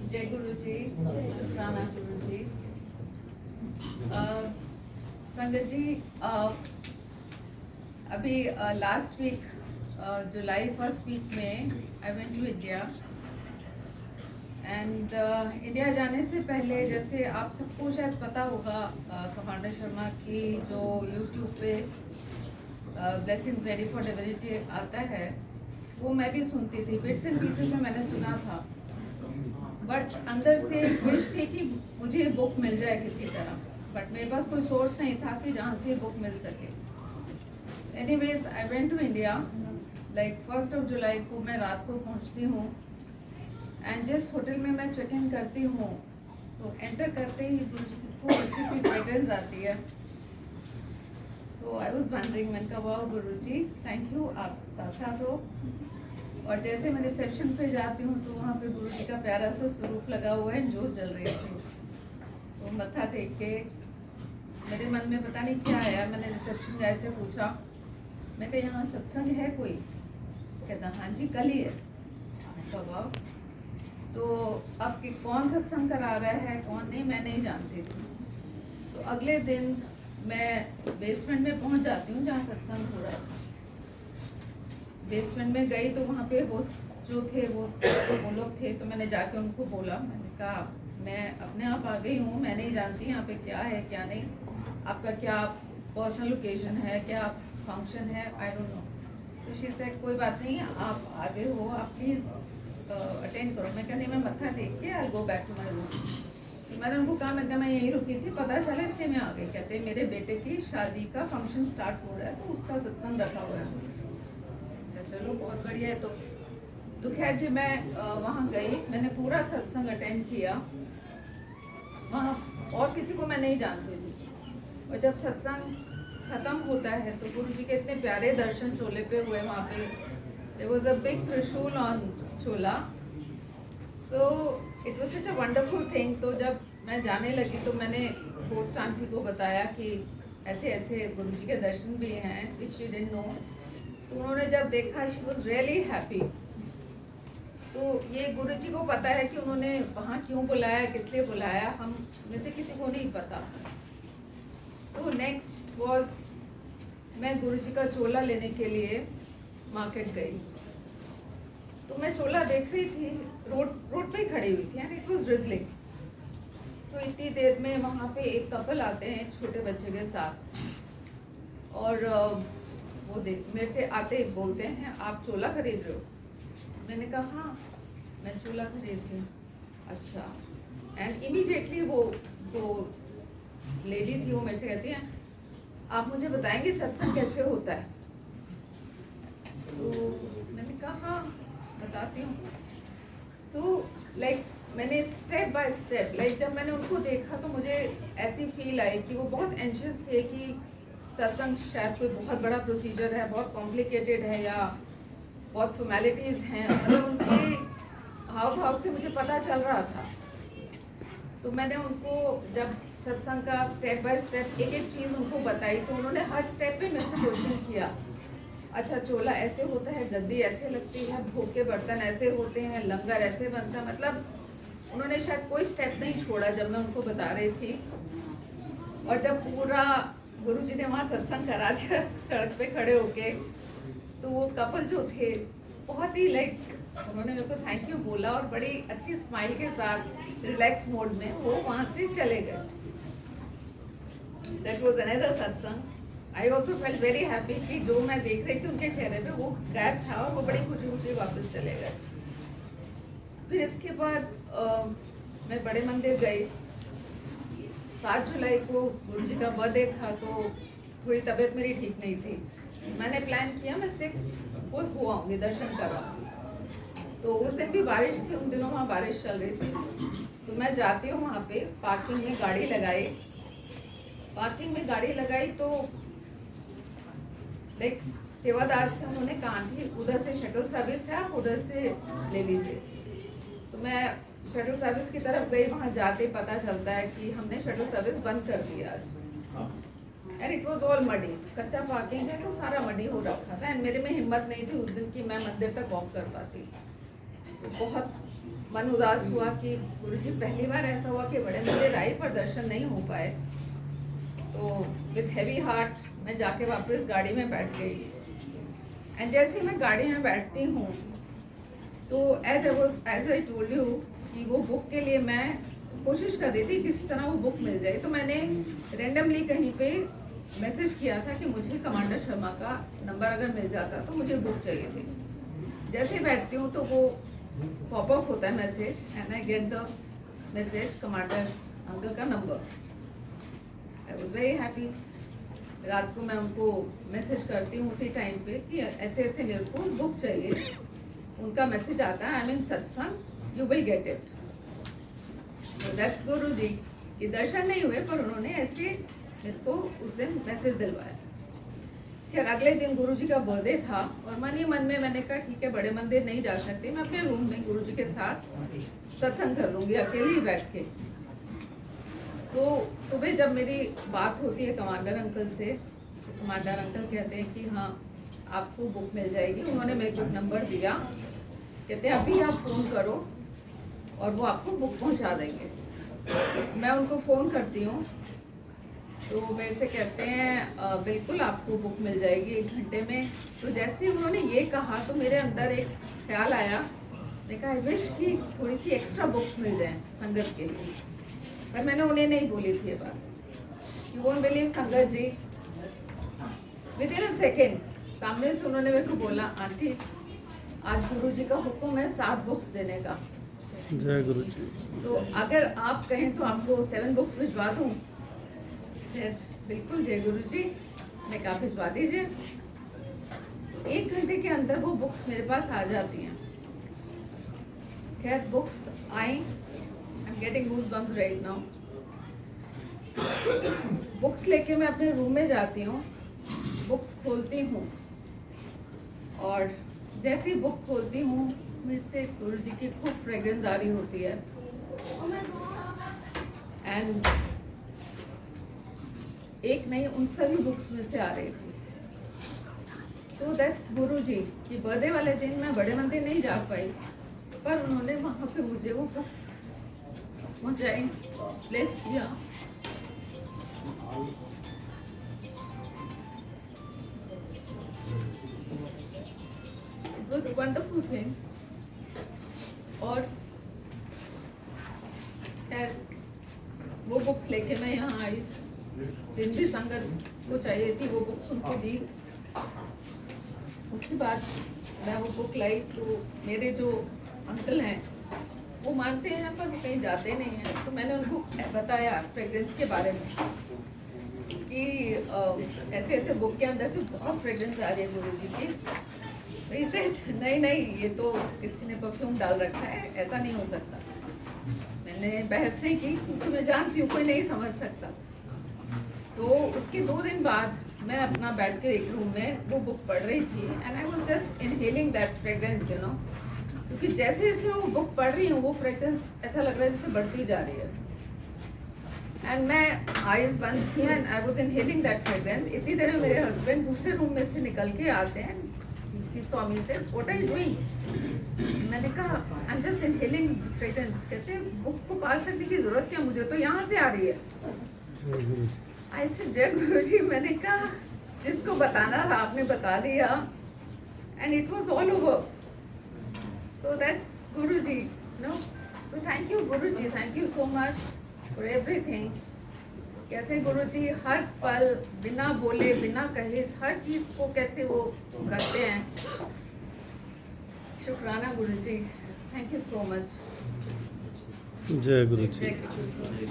जय गुरु जी, शुक्राना गुरु जी। संगत जी, अभी last week July first week में I went to India and India जाने से पहले, जैसे आप सबको शायद पता होगा, कमांडर शर्मा की जो यूट्यूब पे ब्लेसिंग्स रेडी फॉर डिविनिटी आता है, वो मैं भी सुनती थी। बिट्स एंड पीसेस में मैंने सुना था, बट अंदर से विश थी कि मुझे ये बुक मिल जाए किसी तरह, बट मेरे पास कोई सोर्स नहीं था कि जहाँ से ये बुक मिल सके। Anyways I went to India, like 1 जुलाई को मैं रात को पहुँचती हूँ एंड जिस होटल में मैं चेक इन करती हूँ तो एंटर करते ही गुरु जी की खूब अच्छी सी फ्रेग्रेंस आती है। सो आई वॉज वंडरिंग, मैंने कहा वाह गुरु जी थैंक यू, आप साथ साथ हो। और जैसे मैं रिसेप्शन पे जाती हूँ तो वहाँ पे गुरु जी का प्यारा सा स्वरूप लगा हुआ है, जोत जल रही थी। तो मत्था टेक के मेरे मन में पता नहीं क्या आया, मैंने रिसेप्शन गाय से पूछा, मैं कहा यहाँ सत्संग है कोई? कहता हाँ जी कल ही है। वाह, तो अब कि कौन सत्संग करा रहा है कौन नहीं मैं नहीं जानती थी। तो अगले दिन मैं बेसमेंट में पहुँच जाती हूँ जहाँ सत्संग हो रहा था। बेसमेंट में गई तो वहाँ पे वो जो थे वो लोग थे, तो मैंने जाके उनको बोला, मैंने कहा मैं अपने आप आ गई हूँ, मैं नहीं जानती यहाँ पे क्या है क्या नहीं, आपका क्या पर्सनल ओकेजन है, क्या फंक्शन है, आई डोंट नो। तो शी सेड कोई बात नहीं, आप आ गए हो, आप प्लीज़ अटेंड करो। मैं कहनी मैं मत्था टेक के I go back to my room. मैंने उनको कहा, मैं यहीं रुकी थी, पता चला इसलिए मैं आ गई। कहते मेरे बेटे की शादी का फंक्शन स्टार्ट हो रहा है तो उसका सत्संग रखा हुआ है। चलो बहुत बढ़िया है। तो खैर जी मैं वहाँ गई, मैंने पूरा सत्संग अटेंड किया। वहाँ और किसी को मैं नहीं जानती थी। और जब सत्संग खत्म होता है तो गुरु जी के इतने प्यारे दर्शन चोले पे हुए। वहाँ पे देयर वाज अ बिग त्रिशूल on Chola, so it was such a wonderful thing. तो जब मैं जाने लगी तो मैंने होस्ट आंटी को बताया कि ऐसे ऐसे गुरु जी के दर्शन भी हैं, विच शी डिडंट नो। तो उन्होंने जब देखा, शी वॉज रियली हैप्पी। तो ये गुरु जी को पता है कि उन्होंने वहाँ क्यों बुलाया, किस लिए बुलाया, हम में से किसी को नहीं पता। सो नेक्स्ट वॉज मैं गुरु जी का चोला लेने के लिए मार्केट गई। तो मैं चोला देख रही थी, रोड पे खड़ी हुई थी एंड इट वॉज ड्रिजलिंग। तो इतनी देर में वहाँ पे एक कपल आते हैं छोटे बच्चे के साथ, और वो मेरे से आते बोलते हैं आप चोला खरीद रहे हो? मैंने कहा हाँ मैं चोला खरीद रही हूँ। अच्छा। एंड इमीडिएटली वो जो लेडी थी वो मेरे से कहती है आप मुझे बताएंगे सत्संग कैसे होता है? तो मैंने कहा हाँ बताती हूँ। तो लाइक मैंने स्टेप बाय स्टेप, लाइक जब मैंने उनको देखा तो मुझे ऐसी फील आई कि वो बहुत एंशियस थे कि सत्संग शायद कोई बहुत बड़ा प्रोसीजर है, बहुत कॉम्प्लिकेटेड है या बहुत फॉर्मेलिटीज़ हैं। मतलब उनके हाव भाव से मुझे पता चल रहा था। तो मैंने उनको जब सत्संग का स्टेप बाय स्टेप एक एक चीज़ उनको बताई तो उन्होंने हर स्टेप पे मेरे से क्वेश्चन किया। अच्छा चोला ऐसे होता है, गद्दी ऐसे लगती है, भोग के बर्तन ऐसे होते हैं, लंगर ऐसे बनता है। मतलब उन्होंने शायद कोई स्टेप नहीं छोड़ा जब मैं उनको बता रही थी। और जब पूरा गुरु जी ने वहाँ सत्संग करा दिया सड़क पे खड़े होके, तो वो कपल जो थे बहुत ही लाइक उन्होंने मेरे को थैंक यू बोला और बड़ी अच्छी स्माइल के साथ रिलैक्स मोड में वो वहाँ से चले गए। दैट वाज अनदर सत्संग। I also felt very happy कि जो मैं देख रही थी उनके चेहरे पे वो गायब था और वो बड़ी खुशी खुशी वापस चले गए। फिर इसके बाद मैं बड़े मंदिर गई। 7 जुलाई को गुरु जी का बर्थडे था तो थोड़ी तबीयत मेरी ठीक नहीं थी। मैंने प्लान किया मैं 6 को हुआऊँगी, दर्शन कराऊँगी। तो उस दिन भी बारिश थी, उन दिनों वहाँ बारिश चल रही थी। तो मैं जाती हूँ वहाँ पे, पार्किंग में गाड़ी लगाई। पार्किंग में गाड़ी लगाई तो लाइक सेवादार थे, उन्होंने कहा जी उधर से शटल सर्विस है, आप उधर से ले लीजिए। तो मैं शटल सर्विस की तरफ गई। वहाँ जाते पता चलता है कि हमने शटल सर्विस बंद कर दिया आज। And it was all muddy, कच्चा पार्किंग है तो सारा मडी हो रखा था। एंड मेरे में हिम्मत नहीं थी उस दिन कि मैं मंदिर तक वॉक कर पाती। तो बहुत मन उदास हुआ कि गुरुजी पहली बार ऐसा हुआ कि बड़े मंदिर आई पर दर्शन नहीं हो पाए। तो विथ हैवी हार्ट मैं जाके वापस गाड़ी में बैठ गई। एंड जैसे ही मैं गाड़ी में बैठती हूँ तो एज आई टोल्ड यू कि वो बुक के लिए मैं कोशिश कर रही थी किस तरह वो बुक मिल जाए। तो मैंने रेंडमली कहीं पे मैसेज किया था कि मुझे कमांडर शर्मा का नंबर अगर मिल जाता तो मुझे बुक चाहिए थी। जैसे बैठती हूँ तो वो पॉपअप होता है message and I get the message commander uncle का नंबर। I was very happy. रात को मैं उनको मैसेज करती हूँ उसी टाइम पे कि ऐसे ऐसे मेरे को बुक चाहिए। उनका मैसेज आता है आई मीन सत्संग you will get it. So that's Guruji कि दर्शन नहीं हुए पर उन्होंने ऐसे मेरे को उस दिन मैसेज दिलवाया। फिर अगले दिन गुरुजी का बर्थडे था और मन ही मन में मैंने कहा ठीक है बड़े मंदिर नहीं जा सकती, मैं अपने रूम में गुरुजी के साथ सत्संग कर लूँगी अकेले ही बैठ के। तो सुबह जब मेरी बात होती है कमांडर अंकल से तो कमांडर अंकल कहते हैं कि हाँ आपको बुक मिल जाएगी। उन्होंने मेरे को नंबर दिया, कहते हैं अभी आप फ़ोन करो और वो आपको बुक पहुंचा देंगे। मैं उनको फ़ोन करती हूँ तो मेरे से कहते हैं बिल्कुल आपको बुक मिल जाएगी 1 घंटे में। तो जैसे ही उन्होंने ये कहा तो मेरे अंदर एक ख्याल आया, मैं कहा आई विश कि थोड़ी सी एक्स्ट्रा बुक्स मिल जाएं संगत के लिए। पर मैंने उन्हें नहीं बोली थी ये बात। यू वोंट बिलीव संगत जी, विद इन अ सेकेंड सामने से उन्होंने मेरे को बोला आंटी आज गुरुजी का हुक्म है 7 बुक्स देने का। जय गुरु जी। तो अगर आप कहें तो आपको 7 बुक्स भिजवा दूँ। बिल्कुल जय गुरु जी, मैं कहा भिजवा दीजिए। 1 घंटे के अंदर वो बुक्स मेरे पास आ जाती हैं। खैर books I, I am getting goosebumps right now. Books लेके मैं अपने रूम में जाती हूँ, बुक्स खोलती हूँ और जैसे ही बुक खोलती हूँ उसमें से गुरु जी की खूब फ्रेग्रेंस आ रही होती है। एंड एक नहीं उन सभी बुक्स में से आ रही थी। सो दैट्स गुरु जी कि बर्थडे वाले दिन मैं बड़े मंदिर नहीं जा पाई पर उन्होंने वहाँ पे मुझे वो बुक्स पहुँचाई, प्लेस किया। It was a wonderful thing। और खैर वो बुक्स लेके मैं यहाँ आई, जिन भी संगत को चाहिए थी वो बुक्स उनको दी। उसके बाद मैं वो बुक लाई तो मेरे जो अंकल हैं वो मानते हैं पर वो कहीं जाते नहीं हैं। तो मैंने उनको बताया फ्रेग्रेंस के बारे में कि ऐसे ऐसे बुक के अंदर से बहुत फ्रेग्रेंस आ रही है गुरु जी की। तो इसे नहीं ये तो किसी ने परफ्यूम डाल रखा है, ऐसा नहीं हो सकता। मैंने बहस नहीं की क्योंकि मैं जानती हूँ कोई नहीं समझ सकता। तो उसके 2 दिन बाद मैं अपना बैठ के एक रूम में वो बुक पढ़ रही थी and I was just inhaling that fragrance you know. क्योंकि जैसे जैसे मैं वो बुक पढ़ रही हूँ वो फ्रेग्रेंस ऐसा लग रहा है जैसे बढ़ती जा रही है। एंड मैं आईज बंद थी and I was inhaling that fragrance. इतनी देर में मेरे हस्बैंड दूसरे रूम में से निकल के आते हैं कि स्वामी से व्हाट आर यू डूइंग। मैंने कहा I am just inhaling fragrance. कहते हैं बुक को पास रखने की जरूरत क्या, मुझे तो यहाँ से आ रही है। आई से जय गुरु जी। मैंने कहा जिसको बताना था आपने बता दिया and it was all over. So that's Guru ji no. तो thank you Guru ji, thank you so much for everything. कैसे गुरु जी हर पल बिना बोले बिना कहे हर चीज़ को कैसे वो करते हैं। शुक्राना गुरु ji, thank you so much. जय गुरु जी। जय गुरु जी।